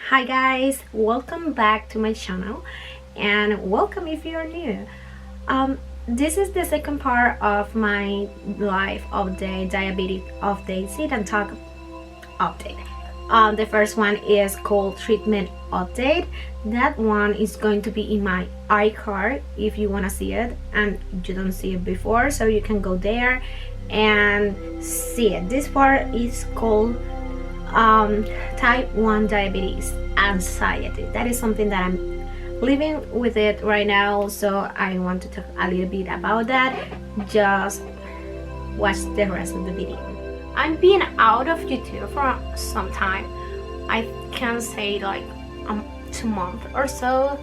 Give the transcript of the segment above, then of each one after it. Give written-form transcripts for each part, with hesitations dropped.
Hi guys, welcome back to my channel and welcome if you're new. This is the second part of my life update, diabetic update, sit and talk update. The first one is called treatment update. That one is going to be in my iCard if you want to see it and you don't see it before, so you can go there and see it. This part is called type 1 diabetes anxiety. That is something that I'm living with it right now, so I want to talk a little bit about that. Just watch the rest of the video. I've been out of YouTube for some time. I can say like 2 months or so,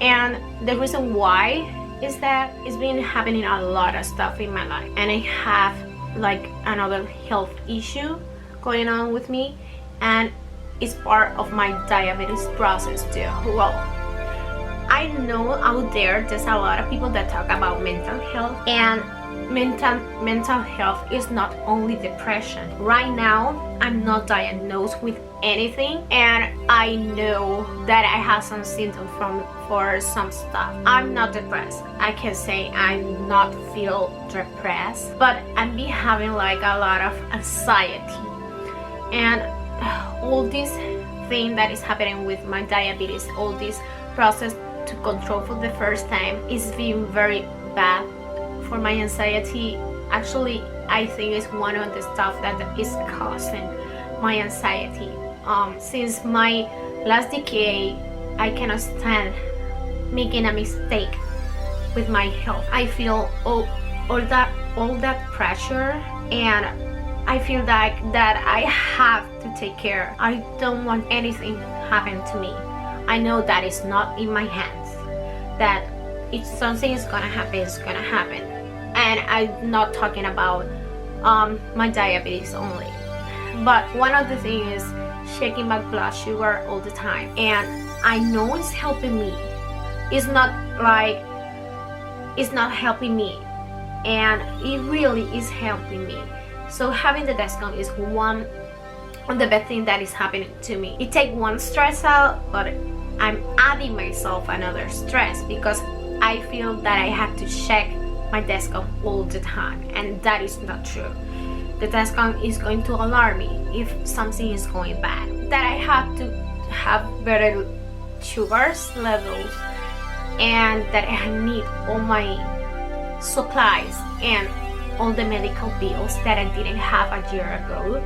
and the reason why is that it's been happening a lot of stuff in my life, and I have like another health issue going on with me, and it's part of my diabetes process too. Well, I know out there's a lot of people that talk about mental health, and mental health is not only depression. Right now I'm not diagnosed with anything, and I know that I have some symptoms for some stuff. I'm not depressed. I can say I'm not feel depressed, but I'm be having like a lot of anxiety, and all this thing that is happening with my diabetes, all this process to control for the first time is being very bad for my anxiety. Actually, I think it's one of the stuff that is causing my anxiety. Since my last decade, I cannot stand making a mistake with my health. I feel all that pressure, and I feel like that I have to take care. I don't want anything happen to me. I know that it's not in my hands, that if something is gonna happen, it's gonna happen. And I'm not talking about my diabetes only, but one of the things is checking my blood sugar all the time, and I know it's helping me. It's not helping me, and it really is helping me. So having the Descon is one of the best things that is happening to me. It takes one stress out, but I'm adding myself another stress because I feel that I have to check my Descon all the time, and that is not true. The Descon is going to alarm me if something is going bad, that I have to have better sugars levels, and that I need all my supplies and all the medical bills that I didn't have a year ago.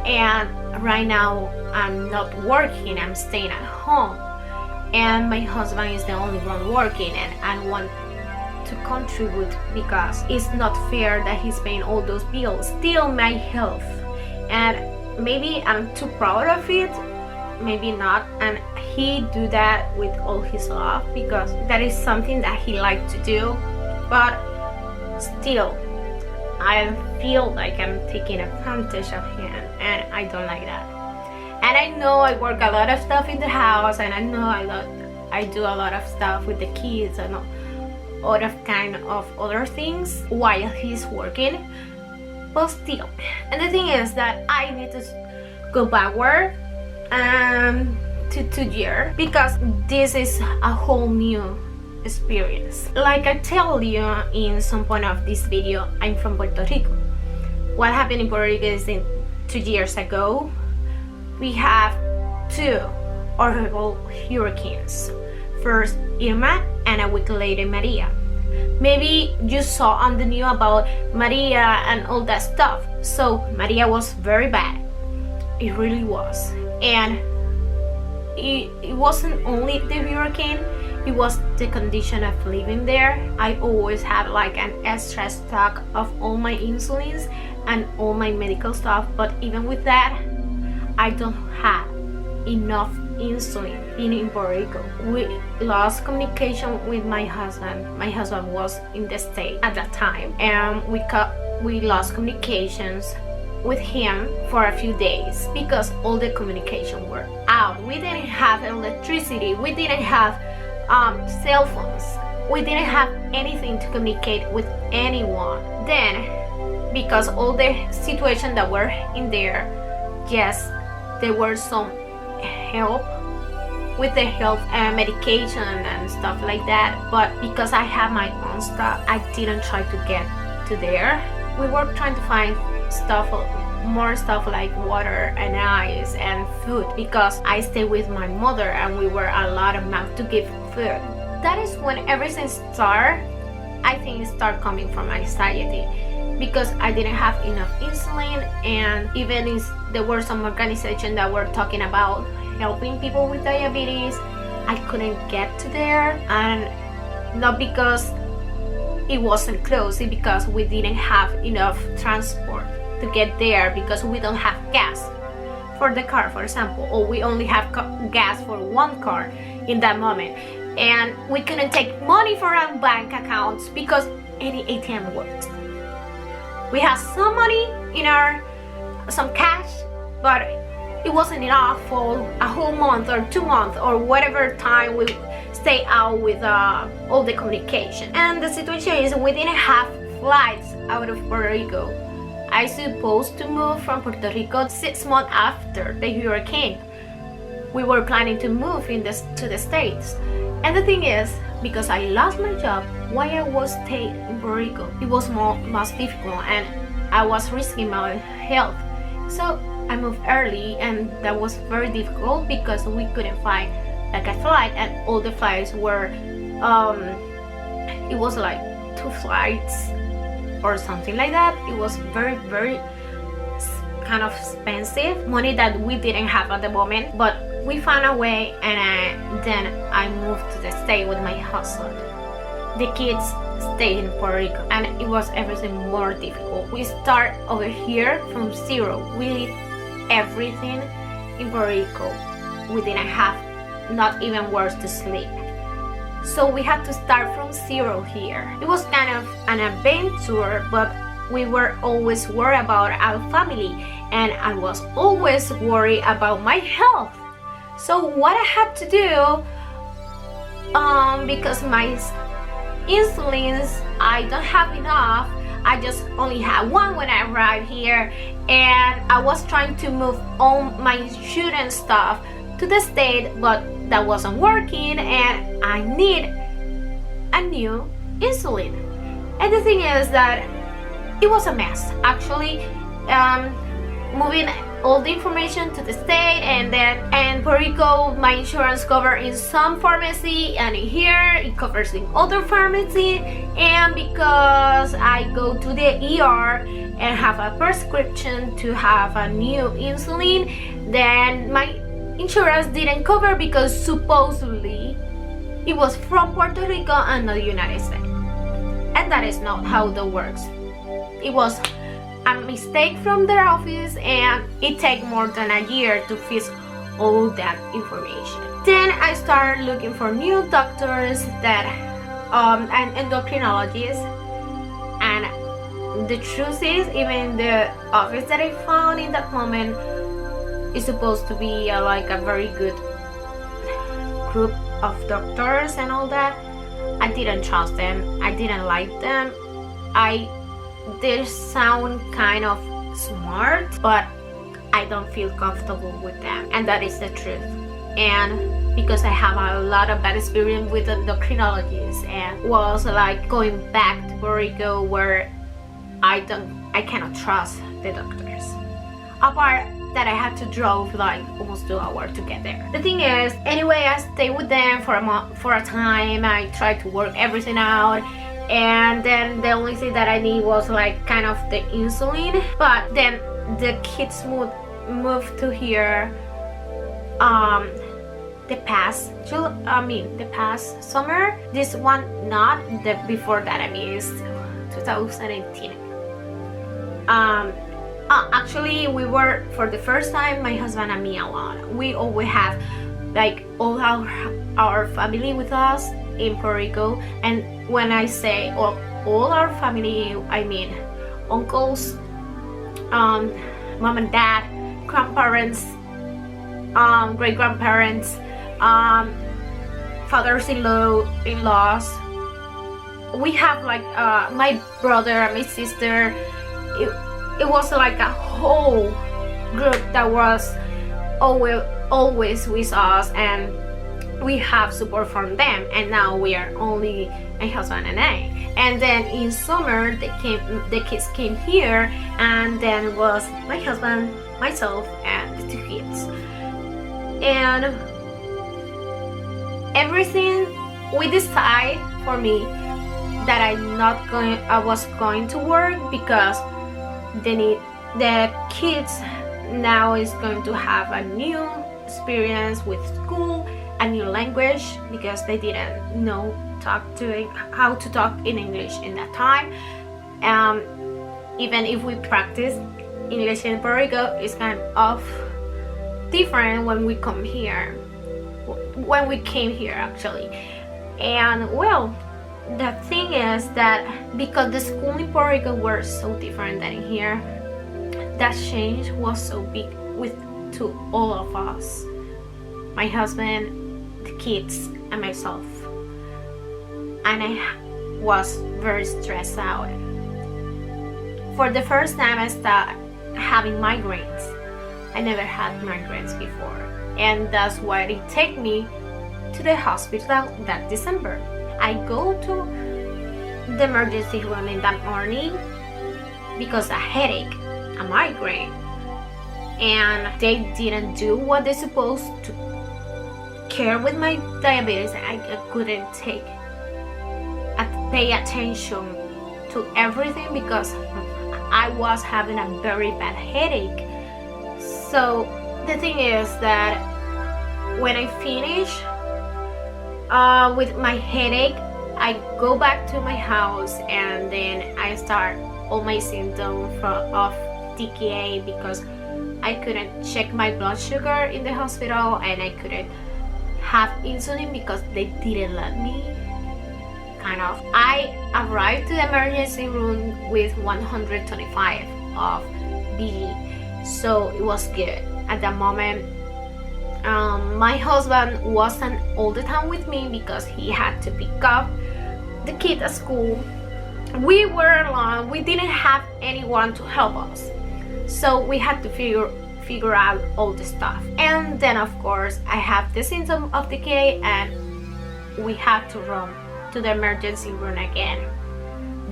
And right now I'm not working, I'm staying at home, and my husband is the only one working, and I want to contribute because it's not fair that he's paying all those bills. Still my health, and maybe I'm too proud of it, maybe not, and he do that with all his love because that is something that he likes to do, but still I feel like I'm taking advantage of him, and I don't like that. And I know I work a lot of stuff in the house, and I know I do a lot of stuff with the kids and all of kind of other things while he's working, but still. And the thing is that I need to go backward to 2 years because this is a whole new experience. Like I tell you in some point of this video, I'm from Puerto Rico. What happened in Puerto Rico is in 2 years ago we have 2 horrible hurricanes. First Irma, and a week later Maria. Maybe you saw on the news about Maria and all that stuff. So Maria was very bad. It really was. And it wasn't only the hurricane, it was the condition of living there. I always have like an extra stock of all my insulins and all my medical stuff, but even with that I don't have enough insulin being in Puerto Rico. We lost communication with my husband. My husband was in the States at that time, and we lost communications with him for a few days because all the communication were out. We didn't have electricity, we didn't have cell phones, we didn't have anything to communicate with anyone. Then because all the situation that were in there, yes, there were some help with the health and medication and stuff like that, but because I have my own stuff, I didn't try to get to there. We were trying to find more stuff like water and ice and food, because I stay with my mother and we were a lot of mouth to give food. That is when everything started. I think it started coming from anxiety, because I didn't have enough insulin, and even if there were some organizations that were talking about helping people with diabetes, I couldn't get to there, and not because it wasn't close, it's because we didn't have enough transport to get there, because we don't have gas for the car, for example, or we only have gas for one car in that moment, and we couldn't take money from our bank accounts because any ATM works. We had some money in some cash, but it wasn't enough for a whole month or 2 months or whatever time we stay out with all the communication. And the situation is we didn't have flights out of Puerto Rico. I supposed to move from Puerto Rico 6 months after the hurricane. We were planning to move to the States. And the thing is, because I lost my job, why I was staying in Puerto Rico, it was most difficult, and I was risking my health. So I moved early, and that was very difficult because we couldn't find like a flight, and all the flights were it was like 2 flights or something like that. It was very, very kind of expensive, money that we didn't have at the moment, but we found a way, and then I moved to the state with my husband. The kids stayed in Puerto Rico, and it was everything more difficult. We start over here from zero. We leave everything in Puerto Rico. We didn't have not even worse to sleep. So we had to start from zero here. It was kind of an adventure, but we were always worried about our family, and I was always worried about my health. So what I had to do, because my insulins, I don't have enough, I just only had one when I arrived here, and I was trying to move all my insurance stuff to the state, but that wasn't working, and I need a new insulin. And the thing is that it was a mess, actually, moving all the information to the state, and then in Puerto Rico my insurance covers in some pharmacy, and here it covers in other pharmacy, and because I go to the ER and have a prescription to have a new insulin, then my insurance didn't cover because supposedly it was from Puerto Rico and not the United States, and that is not how that works. It was a mistake from their office, and it takes more than a year to fix all that information. Then I started looking for new doctors that and endocrinologists, and the truth is, even the office that I found in that moment is supposed to be like a very good group of doctors and all that. I didn't trust them. I didn't like them. They sound kind of smart, but I don't feel comfortable with them, and that is the truth. And because I have a lot of bad experience with endocrinologists, and was like going back to Puerto Rico where I cannot trust the doctors. Apart that I had to drive like almost 2 hours to get there. The thing is, anyway, I stayed with them for a time. I tried to work everything out, and then the only thing that I need was like kind of the insulin. But then the kids moved to here the past summer. This one, not the before that, I mean it's 2018. Actually, we were, for the first time, my husband and me alone. We always have like all our family with us in Puerto Rico, and when I say all our family, I mean uncles, mom and dad, grandparents, great grandparents, fathers-in-laws. We have like my brother and my sister. It was like a whole group that was always with us, and we have support from them, and now we are only my husband and I. And then in summer the kids came here, and then was my husband, myself, and the 2 kids. And everything, we decide for me that I was going to work, because the kids now is going to have a new experience with school, a new language, because they didn't know how to talk in English in that time. Even if we practice English in Puerto Rico, it's kind of different when we came here actually. And well, the thing is that because the school in Puerto Rico were so different than in here, that change was so big to all of us, my husband, the kids, and myself. And I was very stressed out. For the first time I started having migraines. I never had migraines before, and that's why it took me to the hospital that December. I go to the emergency room in that morning because a headache, a migraine, and they didn't do what they're supposed to care with my diabetes. I couldn't pay attention to everything because I was having a very bad headache. So the thing is that when I finish with my headache, I go back to my house, and then I start all my symptoms of DKA, because I couldn't check my blood sugar in the hospital, and I couldn't have insulin because they didn't let me. I arrived to the emergency room with 125 of BG, so it was good. At that moment, my husband wasn't all the time with me because he had to pick up the kid at school. We were alone. We didn't have anyone to help us, so we had to figure out all the stuff. And then of course I have the symptom of decay, and we had to run to the emergency room again.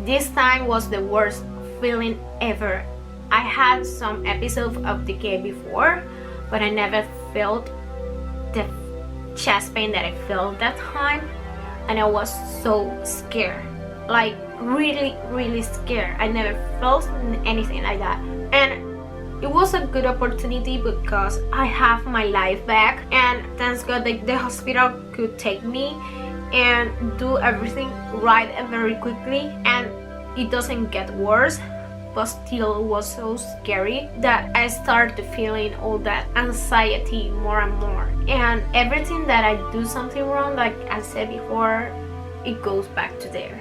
This time was the worst feeling ever. I had some episodes of decay before, but I never felt the chest pain that I felt that time, and I was so scared, like really scared. I never felt anything like that, and it was a good opportunity because I have my life back, and thanks God the hospital could take me and do everything right and very quickly, and it doesn't get worse, but still it was so scary that I started feeling all that anxiety more and more. And everything that I do something wrong, like I said before, it goes back to there.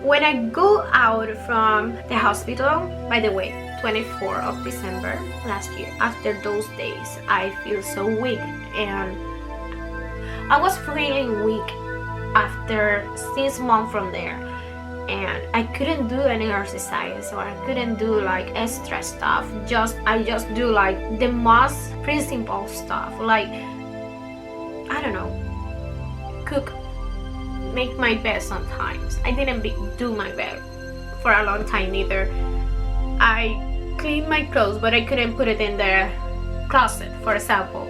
When I go out from the hospital, by the way, 24th of December last year, after those days I feel so weak, and I was feeling weak after 6 months from there, and I couldn't do any exercise, or I couldn't do like extra stuff. I just do like the most pretty simple stuff, like I don't know, cook, make my bed sometimes. I didn't do my bed for a long time either. I cleaned my clothes, but I couldn't put it in the closet, for example.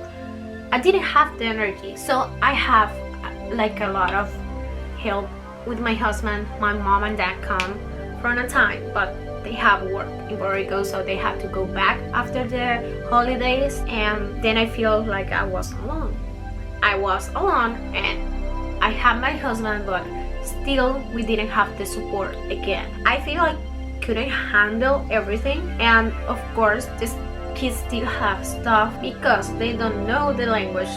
I didn't have the energy, so I have like a lot of help with my husband. My mom and dad come from a time, but they have work in Puerto Rico, so they have to go back after the holidays, and then I feel like I was alone. And I have my husband, but still we didn't have the support again. I feel like couldn't handle everything, and of course this kids still have stuff because they don't know the language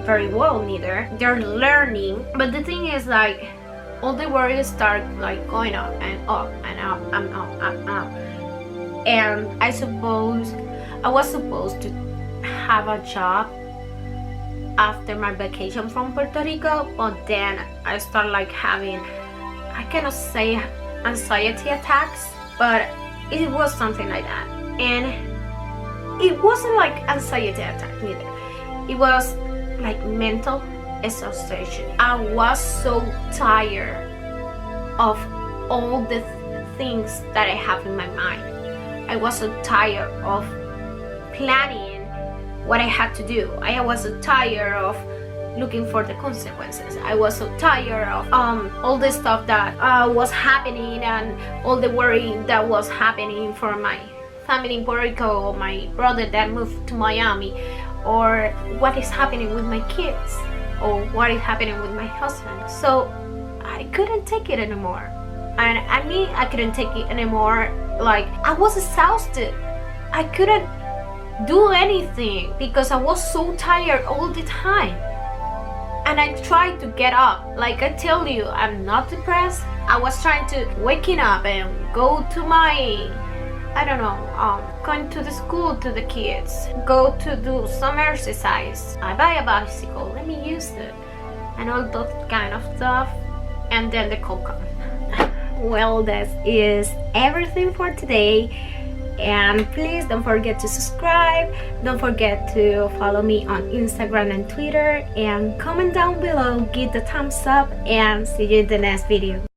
very well neither. They're learning, but the thing is, like, all the worries start like going up and up and up and up and up. And I was supposed to have a job after my vacation from Puerto Rico, but then I started like having, I cannot say anxiety attacks, but it was something like that. And it wasn't like anxiety attack neither. It was like mental exhaustion. I was so tired of all the things that I have in my mind. I was so tired of planning what I had to do. I was so tired of looking for the consequences. I was so tired of all the stuff that was happening, and all the worry that was happening for my family in Puerto Rico, or my brother that moved to Miami, or what is happening with my kids, or what is happening with my husband. So I couldn't take it anymore. And I mean, I couldn't take it anymore. Like, I was exhausted. I couldn't do anything because I was so tired all the time. And I tried to get up. Like I tell you, I'm not depressed. I was trying to waking up and go to my, I don't know, going to the school to the kids, go to do some exercise. I buy a bicycle, let me use it, and all that kind of stuff. And then the call comes. Well, that is everything for today. And please don't forget to subscribe. Don't forget to follow me on Instagram and Twitter. And comment down below, give the thumbs up, and see you in the next video.